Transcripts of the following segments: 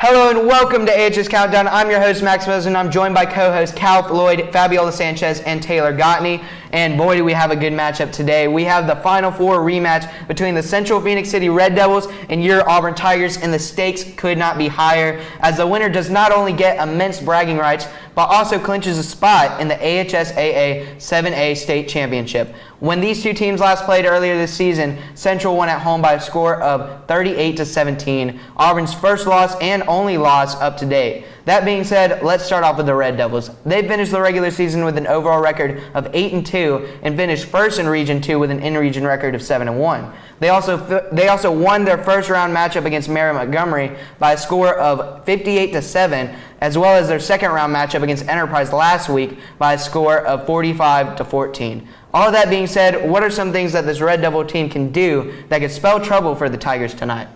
Hello and welcome to AHS Countdown. I'm your host, Max Moses, and I'm joined by co-hosts Cal Floyd, Fabiola Sanchez, and Taylor Gottney. And boy, do we have a good matchup today. We have the Final Four rematch between the Central Phoenix City Red Devils and your Auburn Tigers, and the stakes could not be higher, as the winner does not only get immense bragging rights, but also clinches a spot in the AHSAA 7A state championship. When these two teams last played earlier this season, Central won at home by a score of 38-17, Auburn's first loss and only loss up to date. That being said, let's start off with the Red Devils. They finished the regular season with an overall record of 8-2 and finished first in Region 2 with an in-region record of 7-1. They also won their first round matchup against Mary Montgomery by a score of 58-7, as well as their second round matchup against Enterprise last week by a score of 45-14. All of that being said, what are some things that this Red Devil team can do that could spell trouble for the Tigers tonight?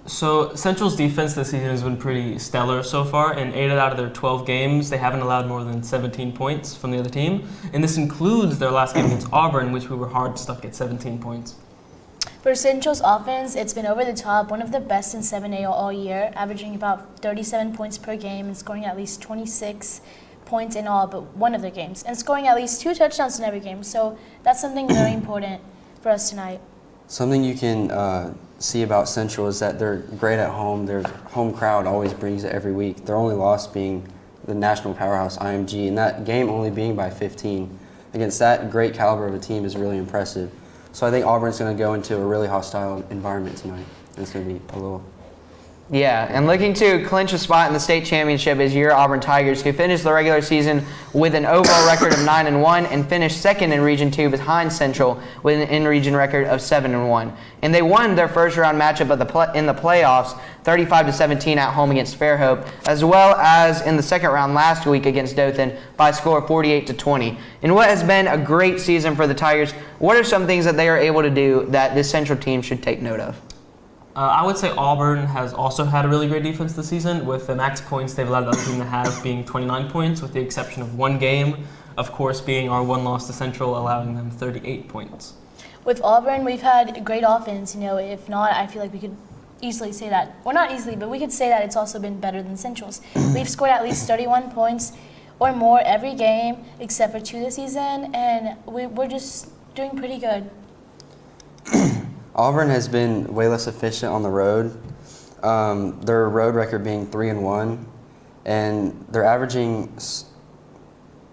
So Central's defense this season has been pretty stellar so far. In 8 out of their 12 games, they haven't allowed more than 17 points from the other team. And this includes their last game against Auburn, which we were hard stuck at 17 points. For Central's offense, it's been over the top, one of the best in 7A all year, averaging about 37 points per game and scoring at least 26 points in all but one of their games, and scoring at least 2 touchdowns in every game. So that's something very important for us tonight. Something you can see about Central is that they're great at home. Their home crowd always brings it every week. Their only loss being the national powerhouse IMG, and that game only being by 15. Against that great caliber of a team is really impressive. So I think Auburn's going to go into a really hostile environment tonight. It's going to be a little... Yeah, and looking to clinch a spot in the state championship is your Auburn Tigers, who finished the regular season with an overall record of 9-1 and finished second in Region 2 behind Central with an in-region record of 7-1. And they won their first-round matchup in the playoffs, 35-17 at home against Fairhope, as well as in the second round last week against Dothan by a score of 48-20. In what has been a great season for the Tigers, what are some things that they are able to do that this Central team should take note of? I would say Auburn has also had a really great defense this season, with the max points they've allowed the other team to have being 29 points, with the exception of one game, of course, being our one loss to Central, allowing them 38 points. With Auburn, we've had a great offense. If not, I feel like we could easily say that. Well, not easily, but we could say that it's also been better than Central's. We've scored at least 31 points or more every game, except for 2 this season, and we're just doing pretty good. Auburn has been way less efficient on the road. Their road record being 3-1, and they're averaging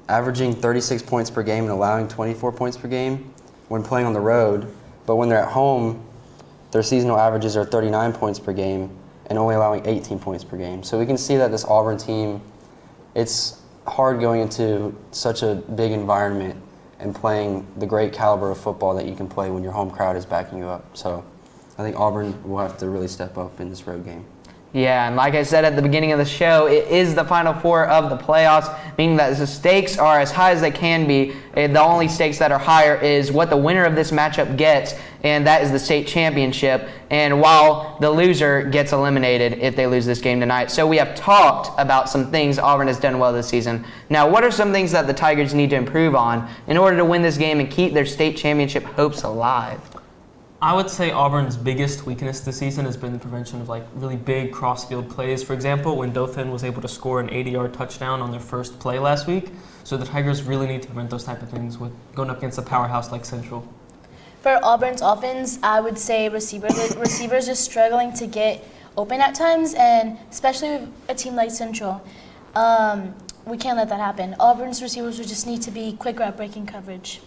36 points per game and allowing 24 points per game when playing on the road. But when they're at home, their seasonal averages are 39 points per game and only allowing 18 points per game. So we can see that this Auburn team, it's hard going into such a big environment and playing the great caliber of football that you can play when your home crowd is backing you up. So I think Auburn will have to really step up in this road game. Yeah, and like I said at the beginning of the show, it is the Final Four of the playoffs, meaning that the stakes are as high as they can be. The only stakes that are higher is what the winner of this matchup gets, and that is the state championship, and while the loser gets eliminated if they lose this game tonight. So we have talked about some things Auburn has done well this season. Now, what are some things that the Tigers need to improve on in order to win this game and keep their state championship hopes alive? I would say Auburn's biggest weakness this season has been the prevention of really big cross-field plays. For example, when Dothan was able to score an 80-yard touchdown on their first play last week. So the Tigers really need to prevent those type of things with going up against a powerhouse like Central. For Auburn's offense, I would say receivers are struggling to get open at times, and especially with a team like Central. We can't let that happen. Auburn's receivers would just need to be quicker at breaking coverage.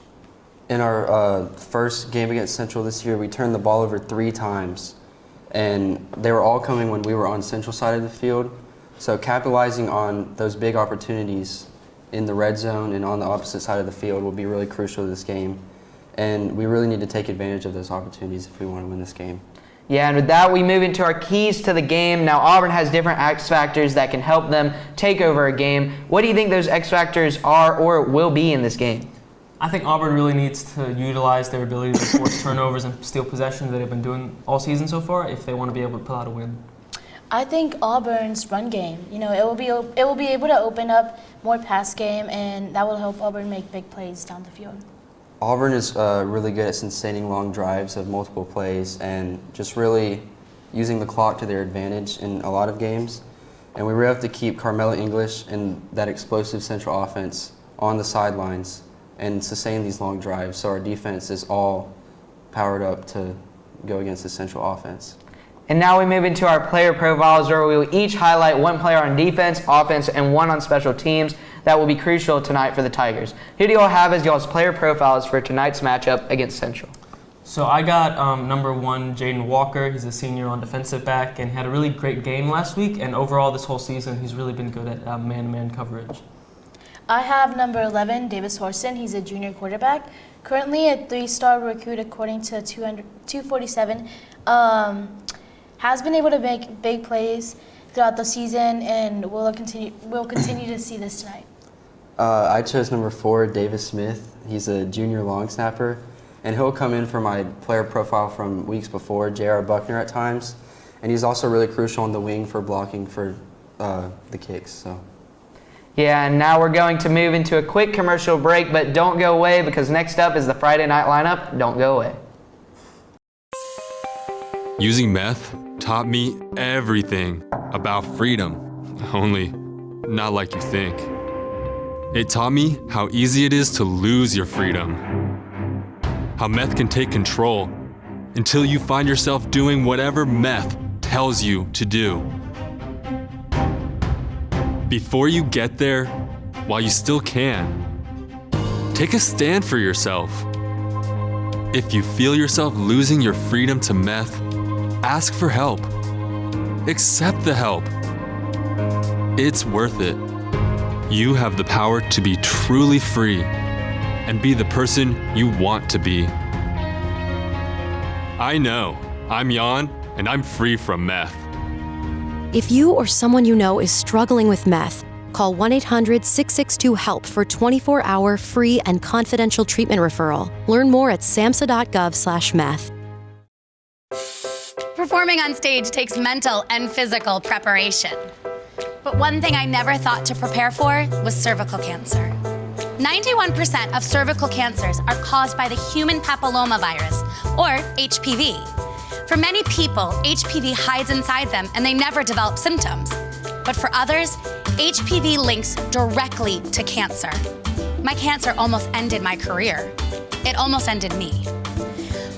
In our first game against Central this year, we turned the ball over 3 times, and they were all coming when we were on Central side of the field. So capitalizing on those big opportunities in the red zone and on the opposite side of the field will be really crucial to this game, and we really need to take advantage of those opportunities if we want to win this game. Yeah, and with that, we move into our keys to the game. Now, Auburn has different X factors that can help them take over a game. What do you think those X factors are or will be in this game? I think Auburn really needs to utilize their ability to force turnovers and steal possessions that they've been doing all season so far if they want to be able to pull out a win. I think Auburn's run game, it will be able to open up more pass game, and that will help Auburn make big plays down the field. Auburn is really good at sustaining long drives of multiple plays and just really using the clock to their advantage in a lot of games. And we really have to keep Carmela English and that explosive Central offense on the sidelines and sustain these long drives so our defense is all powered up to go against the Central offense. And now we move into our player profiles, where we will each highlight one player on defense, offense, and one on special teams that will be crucial tonight for the Tigers. Who do y'all have as y'all's player profiles for tonight's matchup against Central? So I got number 1, Jaden Walker. He's a senior on defensive back and had a really great game last week. And overall this whole season, he's really been good at man-to-man coverage. I have number 11, Davis Horson. He's a junior quarterback. Currently a 3-star recruit according to 247. Has been able to make big plays throughout the season, and we'll continue to see this tonight. I chose number 4, Davis Smith. He's a junior long snapper, and he'll come in for my player profile from weeks before, J.R. Buckner at times. And he's also really crucial on the wing for blocking for the kicks. So. Yeah, and now we're going to move into a quick commercial break, but don't go away because next up is the Friday night lineup. Don't go away. Using meth taught me everything about freedom, only not like you think. It taught me how easy it is to lose your freedom, how meth can take control until you find yourself doing whatever meth tells you to do. Before you get there, while you still can, take a stand for yourself. If you feel yourself losing your freedom to meth, ask for help. Accept the help. It's worth it. You have the power to be truly free and be the person you want to be. I know. I'm Jan, and I'm free from meth. If you or someone you know is struggling with meth, call 1-800-662-HELP for 24-hour free and confidential treatment referral. Learn more at samhsa.gov/meth. Performing on stage takes mental and physical preparation. But one thing I never thought to prepare for was cervical cancer. 91% of cervical cancers are caused by the human papillomavirus, or HPV. For many people, HPV hides inside them and they never develop symptoms. But for others, HPV links directly to cancer. My cancer almost ended my career. It almost ended me.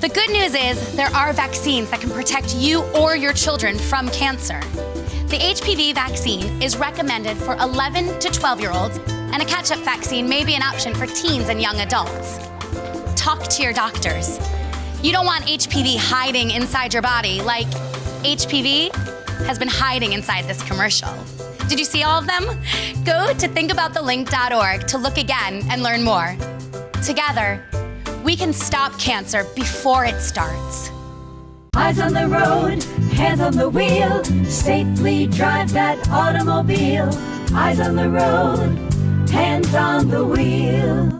The good news is there are vaccines that can protect you or your children from cancer. The HPV vaccine is recommended for 11 to 12-year-olds, and a catch-up vaccine may be an option for teens and young adults. Talk to your doctors. You don't want HPV hiding inside your body like HPV has been hiding inside this commercial. Did you see all of them? Go to thinkaboutthelink.org to look again and learn more. Together, we can stop cancer before it starts. Eyes on the road, hands on the wheel, safely drive that automobile. Eyes on the road, hands on the wheel.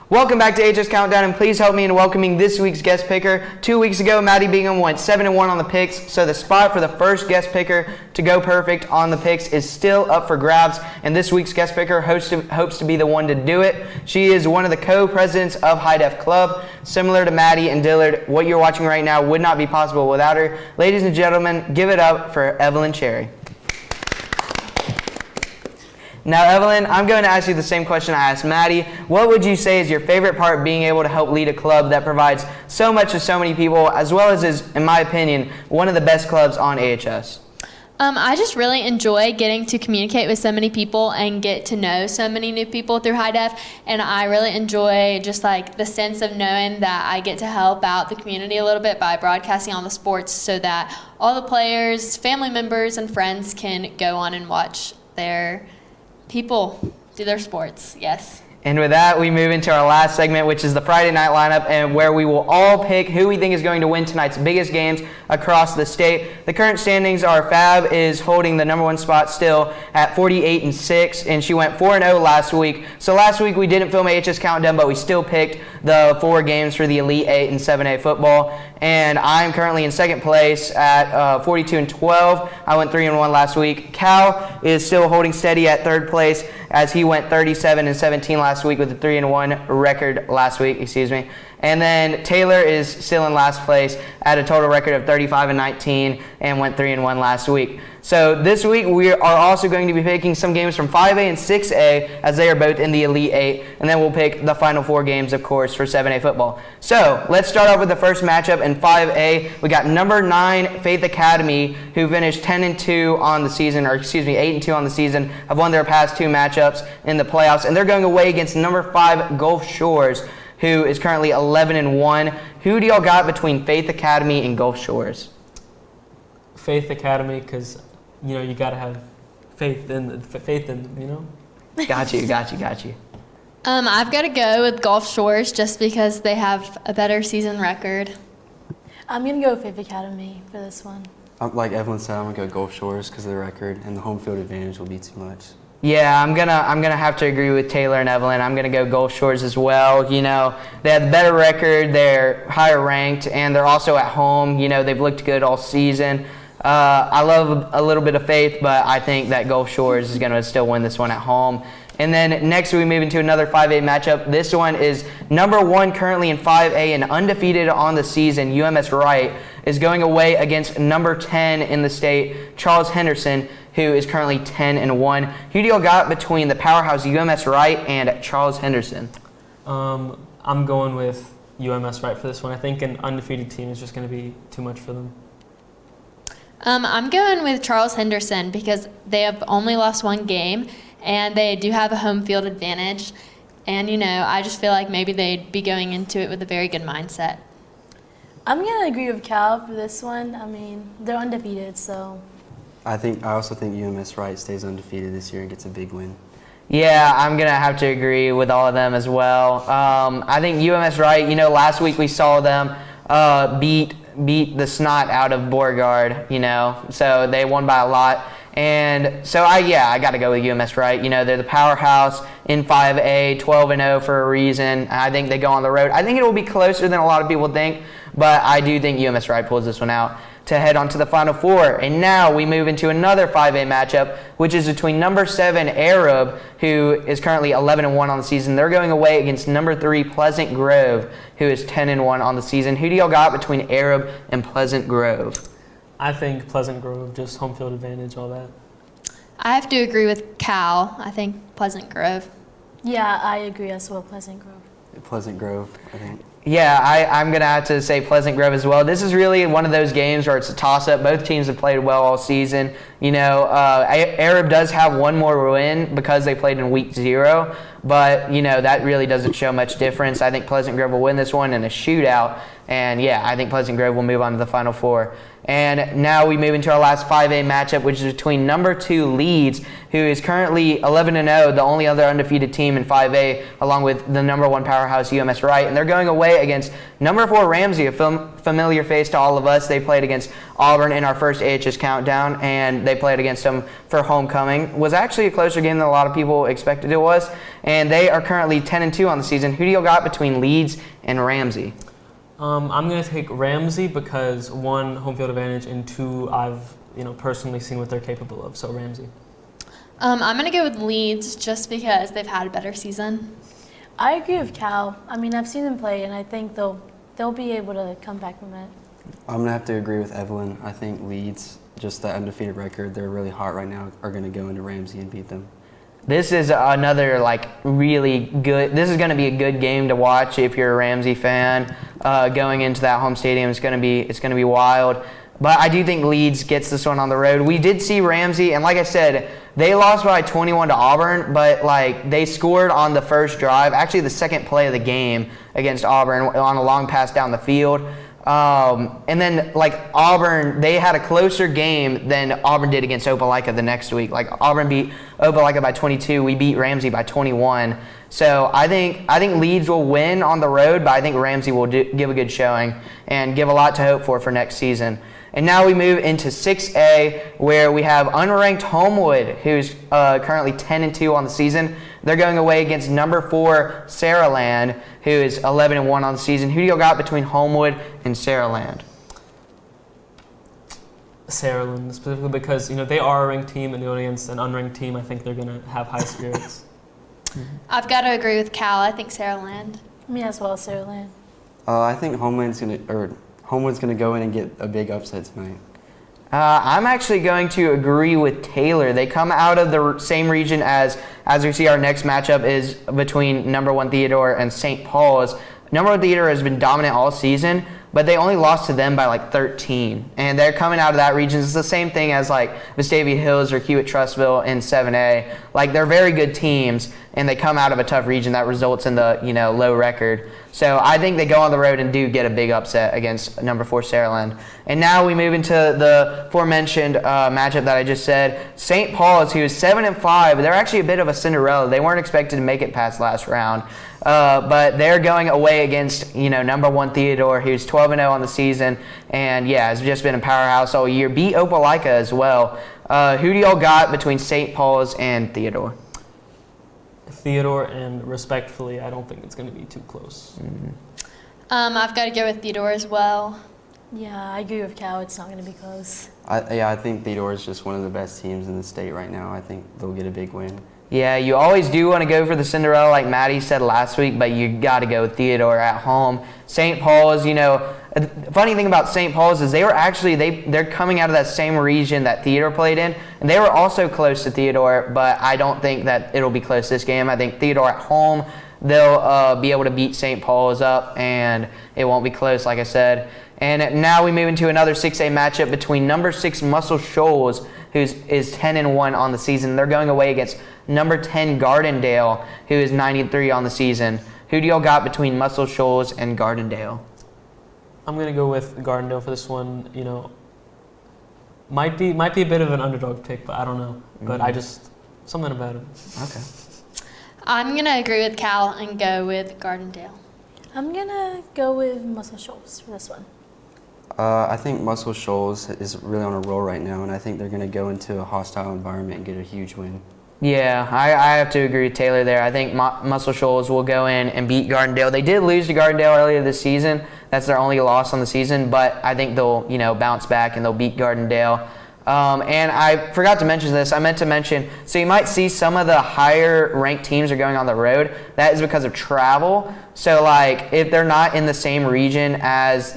Welcome back to AHS Countdown, and please help me in welcoming this week's guest picker. 2 weeks ago, Maddie Bingham went 7-1 on the picks, so the spot for the first guest picker to go perfect on the picks is still up for grabs, and this week's guest picker hopes to be the one to do it. She is one of the co-presidents of HiDef Club. Similar to Maddie and Dillard, what you're watching right now would not be possible without her. Ladies and gentlemen, give it up for Evelyn Cherry. Now, Evelyn, I'm going to ask you the same question I asked Maddie. What would you say is your favorite part of being able to help lead a club that provides so much to so many people, as well as is, in my opinion, one of the best clubs on AHS? I just really enjoy getting to communicate with so many people and get to know so many new people through HiDef, and I really enjoy just like the sense of knowing that I get to help out the community a little bit by broadcasting on the sports so that all the players, family members, and friends can go on and watch their people do their sports. Yes. And with that, we move into our last segment, which is the Friday night lineup, and where we will all pick who we think is going to win tonight's biggest games across the state. The current standings are Fab is holding the number one spot still at 48-6, and she went 4-0 last week. So last week we didn't film AHS Countdown, but we still picked the 4 games for the Elite 8 and 7A football. And I'm currently in second place at 42-12. I went 3-1 last week. Cal is still holding steady at third place as he went 37-17 last week with a 3-1 record last week, And then Taylor is still in last place at a total record of 35-19 and went 3-1 last week. So this week we are also going to be picking some games from 5A and 6A as they are both in the Elite 8, and then we'll pick the final 4 games, of course, for 7A football. So let's start off with the first matchup in 5A. We got number 9 Faith Academy, who finished 10-2 on the season, or excuse me, 8-2 on the season, have won their past 2 matchups in the playoffs, and they're going away against number 5 Gulf Shores, who is currently 11-1. Who do y'all got between Faith Academy and Gulf Shores? Faith Academy, because you gotta have faith in. Got you. I've got to go with Gulf Shores just because they have a better season record. I'm going to go with Faith Academy for this one. Like Evelyn said, I'm gonna go Gulf Shores because of the record, and the home field advantage will be too much. Yeah, I'm gonna have to agree with Taylor and Evelyn. I'm gonna go Gulf Shores as well. They have the better record, they're higher ranked, and they're also at home. They've looked good all season. I love a little bit of Faith, but I think that Gulf Shores is gonna still win this one at home. And then next we move into another 5A matchup. This one is number 1 currently in 5A and undefeated on the season, UMS Wright, is going away against number 10 in the state, Charles Henderson, who is currently 10-1. Who do y'all got between the powerhouse UMS Wright and Charles Henderson? I'm going with UMS Wright for this one. I think an undefeated team is just going to be too much for them. I'm going with Charles Henderson because they have only lost 1 game, and they do have a home field advantage. And, I just feel like maybe they'd be going into it with a very good mindset. I'm going to agree with Cal for this one. I mean, they're undefeated, so. I also think UMS Wright stays undefeated this year and gets a big win. Yeah, I'm going to have to agree with all of them as well. I think UMS Wright, last week we saw them beat the snot out of Beauregard, so they won by a lot. And so I got to go with UMS Wright. They're the powerhouse in 5A, 12-0 for a reason. I think they go on the road. I think it will be closer than a lot of people think, but I do think UMS Wright pulls this one out to head on to the Final 4. And now we move into another 5A matchup, which is between number 7 Arab, who is currently 11-1 on the season. They're going away against number 3 Pleasant Grove, who is 10-1 on the season. Who do y'all got between Arab and Pleasant Grove? I think Pleasant Grove, just home field advantage, all that. I have to agree with Cal. I think Pleasant Grove. Yeah, I agree as well, Pleasant Grove. Pleasant Grove, I think. Yeah, I'm going to have to say Pleasant Grove as well. This is really one of those games where it's a toss-up. Both teams have played well all season. Arab does have 1 more win because they played in week 0, but, that really doesn't show much difference. I think Pleasant Grove will win this one in a shootout, and, I think Pleasant Grove will move on to the Final 4. And now we move into our last 5A matchup, which is between number 2 Leeds, who is currently 11-0, the only other undefeated team in 5A, along with the number 1 powerhouse UMS Wright. And they're going away against number 4 Ramsey, a familiar face to all of us. They played against Auburn in our first AHS countdown, and they played against them for homecoming. It was actually a closer game than a lot of people expected it was. And they are currently 10-2 on the season. Who do you got between Leeds and Ramsey? I'm going to take Ramsey because 1, home field advantage, and 2, I've personally seen what they're capable of. So Ramsey. I'm going to go with Leeds just because they've had a better season. I agree with Cal. I mean, I've seen them play, and I think they'll be able to come back from it. I'm going to have to agree with Evelyn. I think Leeds, just that undefeated record, they're really hot right now, are going to go into Ramsey and beat them. This is another really good. This is going to be a good game to watch if you're a Ramsey fan. Going into that home stadium, it's going to be wild. But I do think Leeds gets this one on the road. We did see Ramsey, and like I said, they lost by 21 to Auburn, but they scored on the first drive, actually the second play of the game against Auburn on a long pass down the field. And then Auburn, they had a closer game than Auburn did against Opelika the next week. Auburn beat Opelika by 22. We beat Ramsey by 21. So I think Leeds will win on the road, but I think Ramsey will give a good showing and give a lot to hope for next season. And now we move into 6A, where we have unranked Homewood, who's currently 10-2 on the season. They're going away against number 4 Saraland, who is 11-1 on the season. Who do you got between Homewood and Saraland? Saraland, specifically because they are a ranked team, and going against an unranked team, I think they're going to have high spirits. I've got to agree with Cal. I think Saraland. Me as well, Saraland. I think Homewood's gonna go in and get a big upset tonight. I'm actually going to agree with Taylor. They come out of the same region as we see our next matchup is between number 1 Theodore and St. Paul's. Number 1 Theodore has been dominant all season, but they only lost to them by like 13. And they're coming out of that region. It's the same thing as like Vestavia Hills or Hewitt-Trussville in 7A. Like they're very good teams, and they come out of a tough region that results in the low record. So I think they go on the road and do get a big upset against number 4 Saraland. And now we move into the aforementioned matchup that I just said. St. Paul's, who is 7-5, they're actually a bit of a Cinderella. They weren't expected to make it past last round. But they're going away against number 1 Theodore, who's 12-0 on the season, and has just been a powerhouse all year. Beat Opelika as well. Who do y'all got between St. Paul's and Theodore? Theodore, and respectfully, I don't think it's going to be too close. I've got to go with Theodore as well. Yeah, I agree with Cal. It's not going to be close. I think Theodore is just one of the best teams in the state right now. I think they'll get a big win. Yeah, you always do want to go for the Cinderella, like Maddie said last week, but you got to go with Theodore at home. St. Paul's, the funny thing about St. Paul's is they were actually, they're coming out of that same region that Theodore played in, and they were also close to Theodore, but I don't think that it'll be close this game. I think Theodore at home, they'll be able to beat St. Paul's up, and it won't be close, like I said. And now we move into another 6A matchup between number 6 Muscle Shoals, who is 10-1 on the season. They're going away against number 10 Gardendale, who is 93 on the season. Who do y'all got between Muscle Shoals and Gardendale? I'm going to go with Gardendale for this one. Might be a bit of an underdog pick, but I don't know. But I just, something about it. Okay. I'm going to agree with Cal and go with Gardendale. I'm going to go with Muscle Shoals for this one. I think Muscle Shoals is really on a roll right now, and I think they're going to go into a hostile environment and get a huge win. Yeah, I have to agree with Taylor there. I think Muscle Shoals will go in and beat Gardendale. They did lose to Gardendale earlier this season. That's their only loss on the season, but I think they'll bounce back and they'll beat Gardendale. And I forgot to mention this. I meant to mention, so you might see some of the higher ranked teams are going on the road. That is because of travel. So like if they're not in the same region as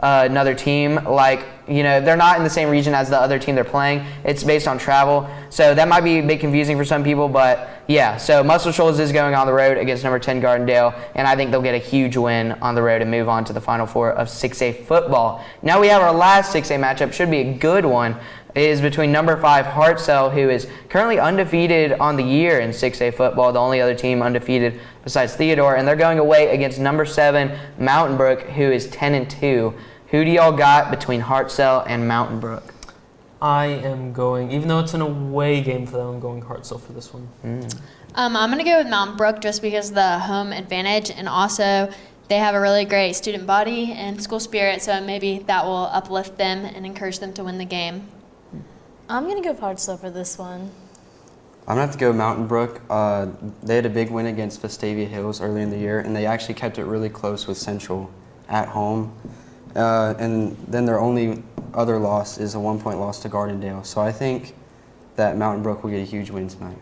another team, like they're not in the same region as the other team they're playing, it's based on travel, so that might be a bit confusing for some people, but yeah, so Muscle Shoals is going on the road against number 10 Gardendale, and I think they'll get a huge win on the road and move on to the Final Four of 6A football. Now we have our last 6A matchup, should be a good one. It is between number 5 Hartselle, who is currently undefeated on the year in 6A football, the only other team undefeated besides Theodore, and they're going away against number 7 Mountain Brook, who is 10-2. Who do y'all got between Hartselle and Mountain Brook? I am going, even though it's an away game for them, I'm going Hartselle for this one. I'm going to go with Mountain Brook just because of the home advantage, and also they have a really great student body and school spirit, so maybe that will uplift them and encourage them to win the game. I'm going to go with Hartselle for this one. I'm going to have to go Mountain Brook. They had a big win against Vestavia Hills early in the year, and they actually kept it really close with Central at home. And then their only other loss is a 1-point loss to Gardendale. So I think that Mountain Brook will get a huge win tonight.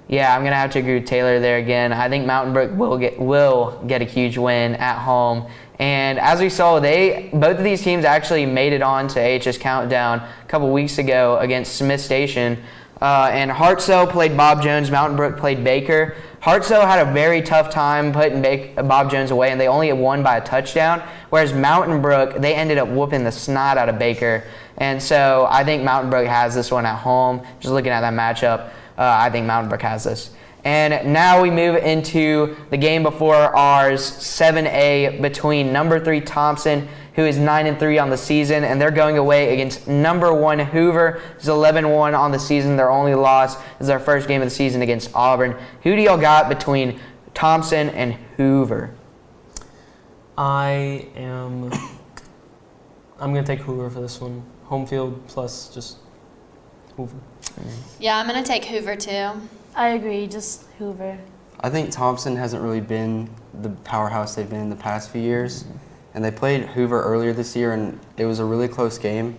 Yeah, I'm going to have to agree with Taylor there again. I think Mountain Brook will get a huge win at home. And as we saw, both of these teams actually made it on to AHS Countdown a couple weeks ago against Smith Station. And Hartselle played Bob Jones, Mountain Brook played Baker. Hartselle had a very tough time putting Bob Jones away, and they only won by a touchdown, whereas Mountain Brook, they ended up whooping the snot out of Baker. And so I think Mountain Brook has this one at home. Just looking at that matchup, I think Mountain Brook has this. And now we move into the game before ours, 7A, between number 3 Thompson, who is 9-3 on the season, and they're going away against number 1 Hoover, who's 11-1 on the season. Their only loss is their first game of the season against Auburn. Who do y'all got between Thompson and Hoover? I'm going to take Hoover for this one. Home field plus just Hoover. Yeah, I'm going to take Hoover too. I agree, just Hoover. I think Thompson hasn't really been the powerhouse they've been in the past few years. And they played Hoover earlier this year, and it was a really close game.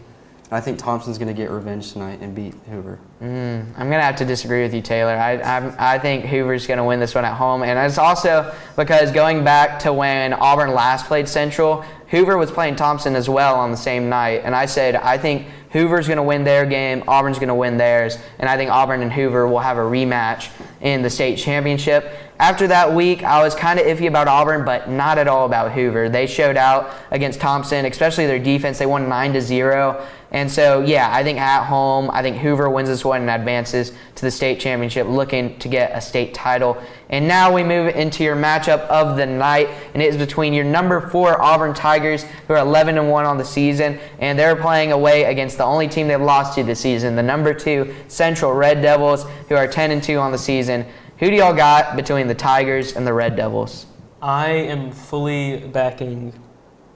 And I think Thompson's going to get revenge tonight and beat Hoover. I'm going to have to disagree with you, Taylor. I think Hoover's going to win this one at home. And it's also because going back to when Auburn last played Central, Hoover was playing Thompson as well on the same night. And I said, I think Hoover's going to win their game, Auburn's going to win theirs, and I think Auburn and Hoover will have a rematch in the state championship. After that week, I was kind of iffy about Auburn, but not at all about Hoover. They showed out against Thompson, especially their defense. They won 9-0. And so, yeah, I think at home, I think Hoover wins this one and advances to the state championship, looking to get a state title. And now we move into your matchup of the night, and it is between your number 4 Auburn Tigers, who are 11-1 on the season, and they're playing away against the only team they've lost to this season, the number 2 Central Red Devils, who are 10-2 on the season. Who do y'all got between the Tigers and the Red Devils? I am fully backing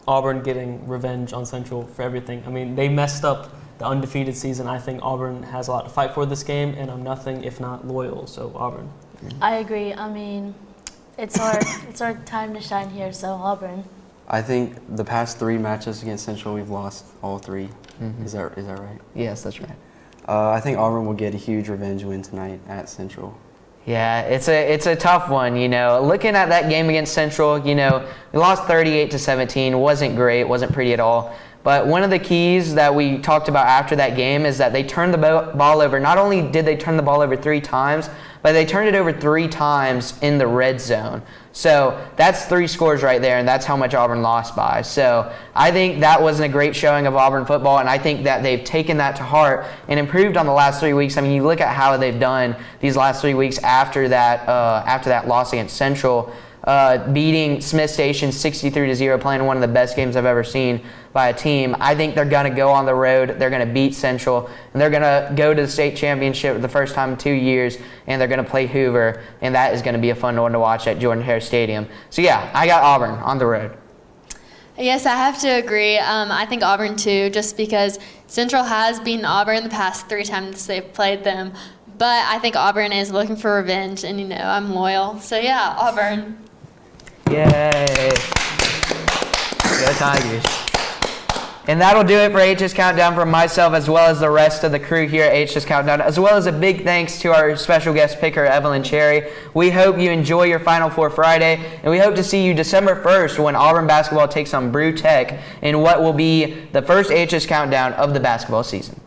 Auburn getting revenge on Central for everything. I mean, they messed up the undefeated season. I think Auburn has a lot to fight for this game, and I'm nothing if not loyal, so Auburn. I agree. I mean, it's our time to shine here, so Auburn. I think the past 3 matches against Central, we've lost all 3. Is that right? Yes, that's right. I think Auburn will get a huge revenge win tonight at Central. Yeah, it's a tough one, you know. Looking at that game against Central, you know, we lost 38-17. Wasn't great, wasn't pretty at all. But one of the keys that we talked about after that game is that they turned the ball over. Not only did they turn the ball over 3 times, but they turned it over 3 times in the red zone. So that's 3 scores right there, and that's how much Auburn lost by. So I think that wasn't a great showing of Auburn football, and I think that they've taken that to heart and improved on the last 3 weeks. I mean, you look at how they've done these last 3 weeks after that loss against Central, beating Smith Station 63-0, playing one of the best games I've ever seen by a team. I think they're going to go on the road, they're going to beat Central, and they're going to go to the state championship for the first time in 2 years, and they're going to play Hoover, and that is going to be a fun one to watch at Jordan-Hare Stadium. So yeah, I got Auburn on the road. Yes, I have to agree. I think Auburn too, just because Central has beaten Auburn the past 3 times they've played them. But I think Auburn is looking for revenge, and you know, I'm loyal. So yeah, Auburn. Yay! Go Tigers. And that'll do it for AHS Countdown from myself as well as the rest of the crew here at AHS Countdown, as well as a big thanks to our special guest picker, Evelyn Cherry. We hope you enjoy your Final Four Friday, and we hope to see you December 1st when Auburn basketball takes on Brew Tech in what will be the first AHS Countdown of the basketball season.